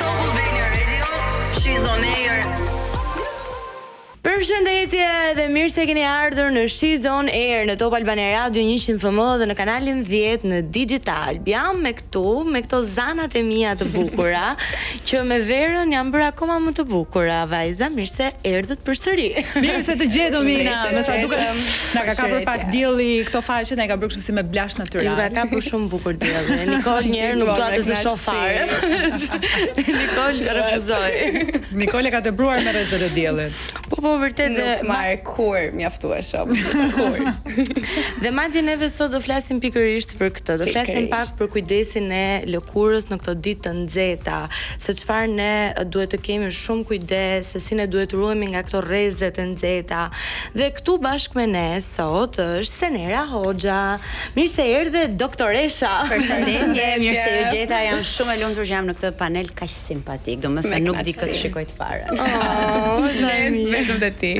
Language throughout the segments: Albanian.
Top Albania Radio, she's on air. Përshëndetje dhe mirë se keni ardhur në She's on Air në Top Albania Radio 100 FM dhe në kanalin 10 në Digital. Jam me këto zanat e mia të bukura që me Verën jam bërë akoma më të bukura. Vajza, mirë se erdhët përsëri. Mirë se të gjetëm Mina. Me sa duket na ka kapur pak dielli këto faqe, na ka bërë kështu si me blash natyral. Ju ka kapur shumë bukur dielli. Nikol njëherë nuk dua të shoh fare. Nikol refuzoi. Nikol e ka tepruar me rrezet e diellit. Po vërtet nuk marr kur mjaftueshëm. Kur. Dhe madje neve sot do flasim pikërisht për këtë. Do flasim pak për kujdesin e lëkurës në këto ditë të nxehta, se çfarë ne duhet të kemi shumë kujdes, se si ne duhet të ruhemi nga këto rrezet e nxehta. Dhe këtu bashkë me ne sot është Senera Hoxha. Mirë se erdhe doktoresha. Përshëndetje, mirë se ju gjeta. Jam shumë e lumtur që jam në këtë panel kaq simpatik. Domethënë nuk di këtë shikoj të fare. Vetëm te ti.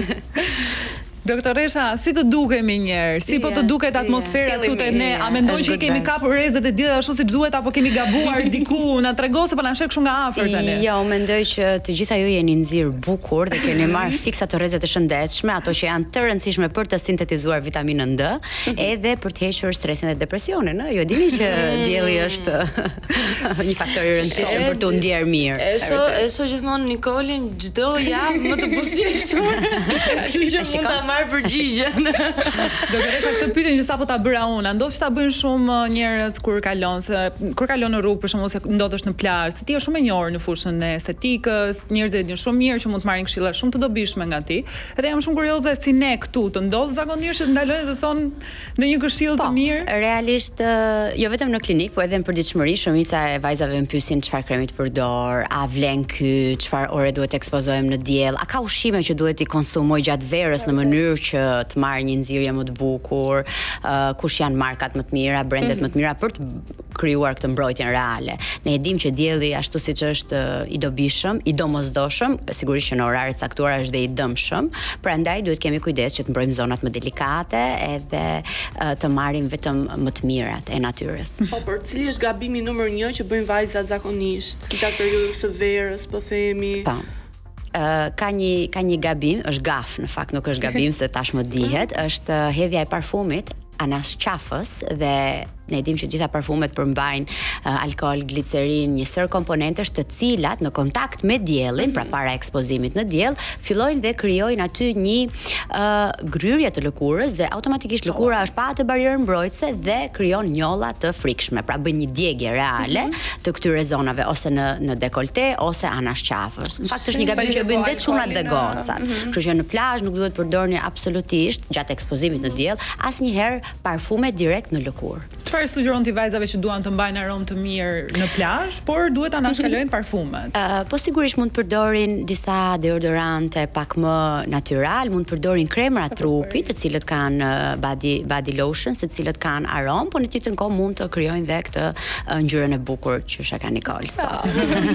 Doktoresha, si të dukemi njerë? Si po të duket atmosfera këtu te ne? A mendon që kemi kapur rrezet e diellit ashtu siç duhet apo kemi gabuar diku? Na trego se po na shek shumë nga afër tani. Jo, mendoj që të gjitha ju jeni nxirr bukur dhe keni marrë fiksa të rrezet e shëndetshme, ato që janë të rëndësishme për të sintetizuar vitaminën D, edhe për të hequr stresin dhe depresionin, ëh? Ju e dini që dielli është një faktor i rëndësishëm për të ndjerë mirë. E shoh gjithmonë Nikolin çdo javë më të buzëqeshur. Kështu që mund ta marr përgjigjen. Doktoresha, këtë pyetjen që sapo ta bëra unë, a ndodh që ta bëjnë shumë njerëz kur kalon në rrugë për shembull se ndodhesh në plazh, se ti je shumë e njohur në fushën e estetikës, njerëzit e dinë shumë mirë që mund të marrin këshilla shumë të dobishme nga ti. Edhe jam shumë kurioze si ne këtu të ndodh zakonisht të ndalojnë dhe thonë ndonjë këshill të mirë. Realisht jo vetëm në klinik, po edhe në përditshmëri shumica e vajzave më pyesin çfarë kremi të përdor, a vlen ky, çfarë ore duhet të ekspozohem në diell, a ka ushqime që duhet i konsumoj gjatë verës në mënyrë që të marrë një nxirje më të bukur, kush janë markat më të mira, brendet më të mira për të krijuar këtë mbrojtjen reale. Ne e dimë që dielli ashtu siç është i dobishëm, i domosdoshëm, sigurisht që në orare të caktuara është dhe i dëmshëm, prandaj duhet kemi kujdes që të mbrojmë zonat më delikate edhe të marrim vetëm më të mirat e natyrës. Po, por cili është gabimi numër 1 që bëjnë vajzat zakonisht gjatë periudhës së verës, po themi? Po. Ka një gabim, është gaf në fakt, nuk është gabim se tashmë dihet, është hedhja e parfumit anasqafës dhe ne dimë që gjitha parfumet përmbajnë alkool, glicerin, një sër komponentesh të cilat në kontakt me diellin, pra para ekspozimit në diell, fillojnë dhe krijojnë aty një gryrje të lëkurës dhe automatikisht lëkura është pa atë barierë mbrojtëse dhe krijon njolla të frikshme, pra bën një djegje reale të këtyre zonave ose në dekolte ose anasqafës. Në fakt është një gabim që bëjnë dhe çunat dhe gocat. Kështu që në plazh nuk duhet përdorni absolutisht gjatë ekspozimit në diell asnjëherë parfume direkt në lëkurë. Çfarë sugjeron ti vajzave që duan të mbajnë aromë të mirë në plazh, por duhet ta anashkalojnë parfumet? Po sigurisht mund të përdorin disa deodorante pak më natyral, mund të përdorin kremra trupi, të cilët kanë body lotions, të cilët kanë aromë, por në të njëjtën kohë mund të krijojnë dhe këtë ngjyrën e bukur që ka Nikol sot.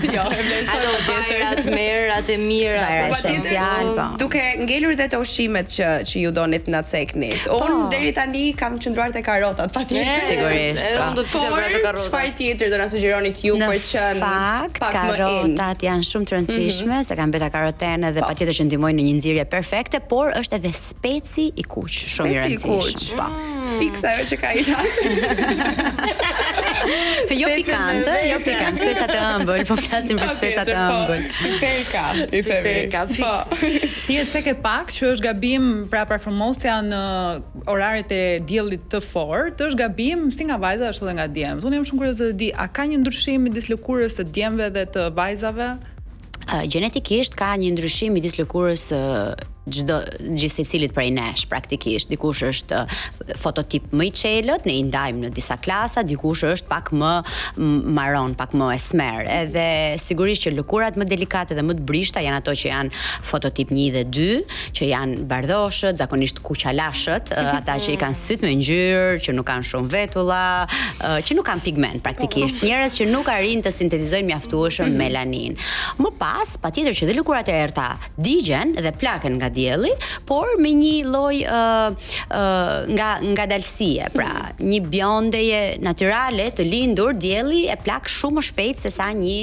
Jo, ato vajrat merat e mira, esencial, po. Duke ngelur dhe të ushqimet që ju donit na ceknit. Unë deri tani kam qëndruar te karotat, patjetër. Çfarë tjetër do na sugjeronit ju për të qenë pak më in? Karotat janë shumë të rëndësishme, se kanë beta karotene dhe patjetër që ndihmojnë në një nxirje perfekte, por është edhe speci i kuq, shumë i rëndësishëm. Po. Fiksa ajo që ka i datë. Jo pikante, specat e ëmbël, po flasim për specat e ëmbël. Piperka, fiks. Ti e cek e pak që është gabim pra parfumosja në oraret e diellit të fortë, është gabim si nga vajza ashtu edhe nga djemtë. Unë jam shumë kurioze të di, a ka një ndryshim midis lëkurës të djemve dhe të vajzave? Gjenetikisht ka një ndryshim midis lëkurës gjithsecilit prej nesh praktikisht. Dikush është fototip më i çelët, ne i ndajmë në disa klasa, dikush është pak më marron, pak më esmer. Edhe sigurisht që lëkurat më delikate dhe më të brishta janë ato që janë fototip 1 dhe 2, që janë bardhoshët, zakonisht kuqalashët, ata që i kanë syt me ngjyrë, që nuk kanë shumë vetulla, që nuk kanë pigment praktikisht. Njerëz që nuk arrin të sintetizojnë mjaftueshëm melanin. Më pas, patjetër që dhe lëkurat e errta digjen dhe plaken nga dielli, por me një lloj ngadalësie, pra një bjondeje natyrale të lindur, dielli e plak shumë më shpejt se sa një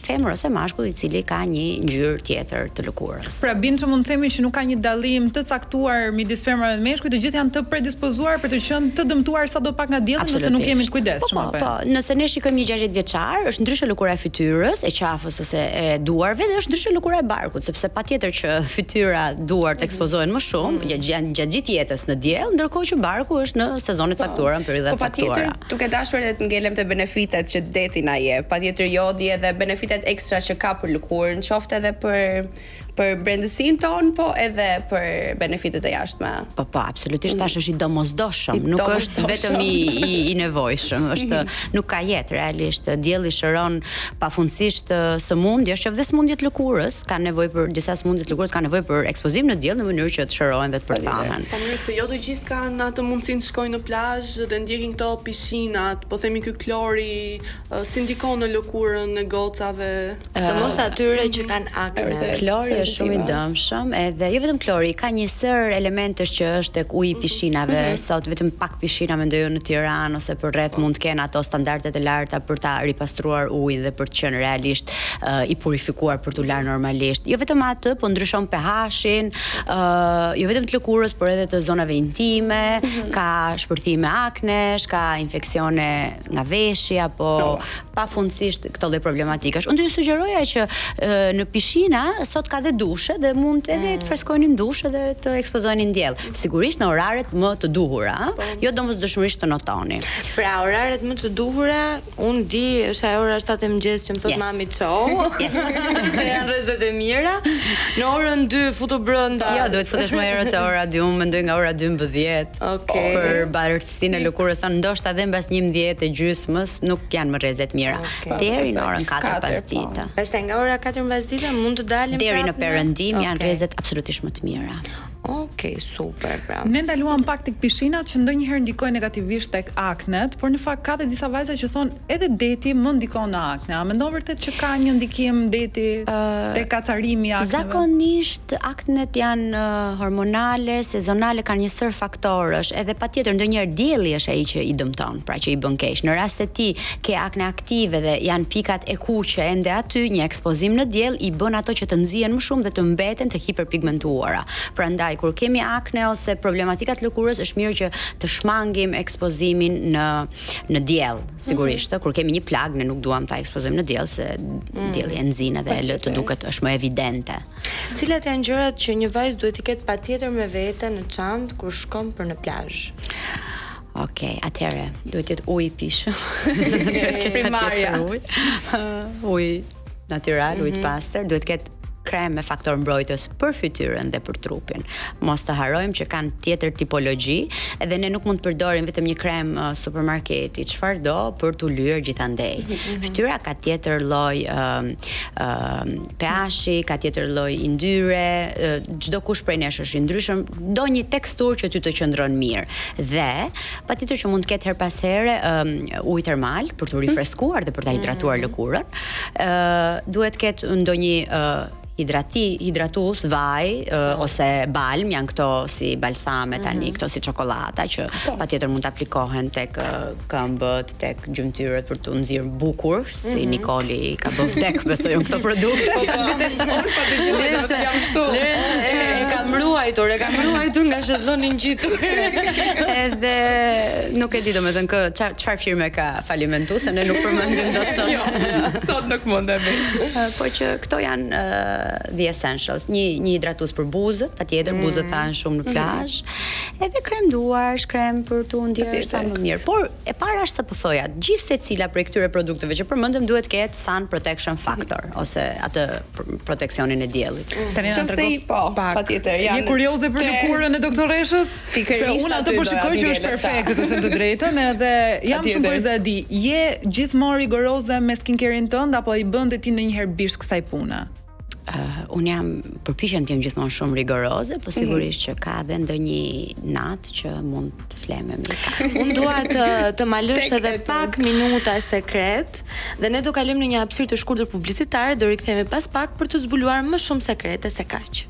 femër ose mashkull i cili ka një ngjyrë tjetër të lëkurës. Pra bin që mund të themi që nuk ka një dallim të caktuar midis femrave dhe meshkujt, të gjithë janë të predispozuar për të qenë të dëmtuar sadopak nga dielli nëse nuk jemi të kujdesshëm. Po, nëse ne shikojmë një 60 vjeçar, është ndryshe lëkura e fytyrës, e qafës ose e duarve dhe është ndryshe lëkura e barkut, sepse patjetër që fytyra, duart ekspozohen më shumë gjatë gjithë jetës në diell, ndërkohë që barku është në sezone të caktuara, në periudha të caktuara. Po patjetër, duke dashur edhe të ngelem te benefitet që deti na jep, patjetër jodi edhe benefitet ekstra që ka për lëkurën, qoftë edhe për brendësinë tonë, po edhe për benefitet e jashtme. Po, absolutisht tash është i domosdoshëm, nuk është vetëm i nevojshëm, është nuk ka jetë realisht. Dielli shëron pafundësisht sëmundje, qoftë dhe sëmundjet lëkurës, kanë nevojë për disa sëmundjet lëkurës kanë nevojë për ekspozim në diell në mënyrë që të shërohen dhe të përthahen. Po mirë se jo të gjithë kanë atë mundësinë të shkojnë në plazh dhe ndjekin këto pishinat, po themi ky klori si ndikon në lëkurën e gocave, të mos atyre që kanë akne. Klori është shumë i dëmshëm, edhe jo vetëm klori, ka një sër elementesh që është tek uji i pishinave. Sot vetëm pak pishina mendoj në Tiranë ose për rreth mund të kenë ato standardet e larta për ta ripastruar ujin dhe për të qenë realisht i purifikuar për t'u larë normalisht. Jo vetëm atë, po ndryshon pH-in, jo vetëm të lëkurës, por edhe të zonave intime, ka shpërthime aknesh, ka infeksione nga veshja, apo pafundësisht këto lloj problematikash. Unë do ju sugjeroja që në pishina sot ka dhe dushe dhe mund edhe të freskojnë në dushe dhe të ekspozojnë në diell. Sigurisht në oraret më të duhura, jo domosdoshmërisht të notoni. Pra oraret më të duhura, unë di është ajo ora 7 e mëngjesit që më thot mami çau. Se janë rrezet e mira. Në orën 2 futu brenda. Jo, duhet futesh më herët se ora 2, unë mendoj nga ora 12. Okej. Për barëtësinë e lëkurës tonë, ndoshta edhe mbas 11:30 nuk janë më rrezet mira. Deri në orën 4 pasdite. Pastaj nga ora 4 pasdite mund të dalim deri në perëndim janë rrezet absolutisht më të mira. Okej, super, pra. Ne ndaluam pak tek pishinat që ndonjëherë ndikojnë negativisht tek aknet, por në fakt ka dhe disa vajza që thonë edhe deti më ndikon në akne. A mendon vërtet që ka një ndikim deti tek kacarimi i akneve? Zakonisht aknet janë hormonale, sezonale, kanë një sër faktorësh, edhe patjetër ndonjëherë dielli është ai që i dëmton, pra që i bën keq. Në rast se ti ke akne aktive dhe janë pikat e kuqe ende aty, një ekspozim në diell i bën ato që të nxjihen më shumë dhe të mbeten të hiperpigmentuara. Prandaj kur kemi akne ose problematikat lëkurës, është mirë që të shmangim ekspozimin në diell, sigurisht. Kur kemi një plagë, ne nuk duam ta ekspozojmë në diell se dielli e nxjin edhe lë të duket është më evidente. Cilat janë gjërat që një vajzë duhet të ketë patjetër me vete në çantë kur shkon për në plazh? Okej, atëherë duhet të jetë ujë i pishëm. Primarja. Ujë natyral, ujë të pastër, duhet të ketë krem me faktor mbrojtës për fytyrën dhe për trupin. Mos të harrojmë që kanë tjetër tipologji, edhe ne nuk mund të përdorim vetëm një krem supermarketi, çfarëdo për t'u lyer gjithandej. Fytyra ka tjetër lloj pH-i, ka tjetër lloj yndyre, çdo kush prej nesh është i ndryshëm, do një teksturë që ty të qëndron mirë. Dhe patjetër që mund të ketë her pas here ujë termal për t'u rifreskuar dhe për ta hidratuar lëkurën. Duhet të ketë ndonjë hidratus, vaj ose balm, janë këto si balsame tani, këto si çokolata që patjetër mund të aplikohen tek këmbët, tek gjymtyrët për të nxjerrë bukur, si Nikoli ka bërë vdek besoj këto produkte. E kam ruajtur nga shezloni ngjitur. Edhe nuk e di domethënë çfarë firme ka falimentuar se ne nuk përmendim dot sot. Jo, sot nuk mundemi. Po që këto janë the essentials, një hidratus për buzët, patjetër buzët thanë shumë në plazh, edhe krem duarsh, krem për të ndjerë sa më mirë. Por e para është SPF-ja. Gjithë secila prej këtyre produkteve që përmendëm duhet ketë sun protection factor ose atë proteksionin e diellit. Tani na tregon patjetër. Je kurioze për lëkurën e doktoreshës? Se unë atë po shikoj që është perfekte, të them të drejtën, edhe jam shumë kurioze e di. Je gjithmonë rigoroze me skincare-in tënd apo i bën ti ndonjëherë bish kësaj pune? Unë përpiqem të jem gjithmonë shumë rigoroze, po sigurisht që ka edhe ndonjë natë që mund të flemem. Unë dua të ma lësh edhe pak minuta sekret dhe ne do kalojmë në një hapësirë të shkurtër publicitare, do rikthehemi pas pak për të zbuluar më shumë sekrete se kaq.